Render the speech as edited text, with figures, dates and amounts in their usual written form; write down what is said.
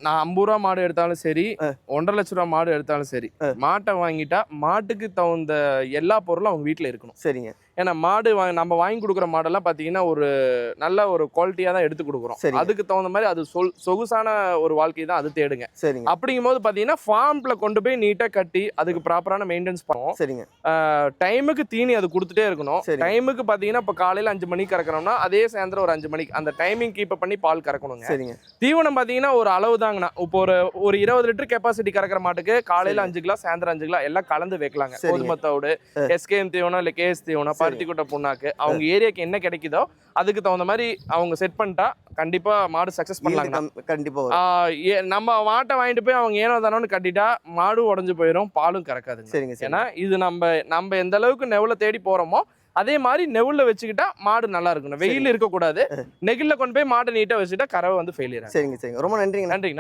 நான் 50 ரூபா மாடு எடுத்தாலும் சரி, 1,50,000 ரூபா மாடு எடுத்தாலும் சரி, மாட்டை வாங்கிட்டா மாட்டுக்கு தகுந்த எல்லா பொருளும் அவங்க வீட்டில் இருக்கணும். சரிங்க. ஏன்னா மாடு நம்ம வாங்கி கொடுக்குற மாடெல்லாம் பார்த்தீங்கன்னா ஒரு நல்ல ஒரு குவாலிட்டியாக தான் எடுத்து கொடுக்குறோம். அதுக்கு தகுந்த மாதிரி அது சொகுசான ஒரு வாழ்க்கை தான் அது தேடுங்க. சரிங்க. அப்படிங்கும்போது பார்த்தீங்கன்னா ஃபார்ம்ல கொண்டு போய் நீட்டாக கட்டி அதுக்கு ப்ராப்பரான மெயின்டெனன்ஸ் பண்ணுவோம். சரிங்க. டைமுக்கு தீனி அது கொடுத்துட்டே இருக்கணும். டைமுக்கு பார்த்தீங்கன்னா இப்போ காலையில் 5 மணிக்கு கறக்கிறோம்னா அதே சாயந்தரம் ஒரு 5 மணிக்கு அந்த டைமிங் கீப் பண்ணி பால் கறக்கணுங்க. சரிங்க. தீவனம் பார்த்தீங்கன்னா ஒரு அளவு தாங்கண்ணா. இப்போ ஒரு 20 லிட்டர் கெப்பாசிட்டி கறக்கிற மாட்டுக்கு காலையில் 5 கிலோ சாயந்தரம் 5 கிலோ எல்லாம் கலந்து வைக்கலாங்க. கோதுமை தவிடு, எஸ்கேஎம் தீவனம் இல்லை கேஎஸ் தீவனம், பருத்தி கொட்டை புண்ணாக்கு அவங்க ஏரியாக்கு என்ன கிடைக்குதோ அதுக்கு தகுந்த மாதிரி அவங்க செட் பண்ணிட்டா கண்டிப்பா மாடு சக்சஸ் பண்ணலாங்க. கண்டிப்பா நம்ம மாட்டை வாங்கிட்டு போய் அவங்க ஏனோ தானோன்னு கட்டிட்டா மாடு உடஞ்சு போயிடும், பாலும் கறக்காதுங்க. சரிங்க. ஏன்னா இது நம்ம எந்த அளவுக்கு நெவுல தேடி போறோமோ அதே மாதிரி நெவுல வச்சுக்கிட்டா மாடு நல்லா இருக்கணும். வெயில் இருக்கக்கூடாது. நெகிழ்ல கொண்டு போய் மாட்டை நீட்டா வச்சுட்டா கறவை வந்து ஃபெயிலியர். சரிங்க. ரொம்ப நன்றிங்க. நன்றிங்க.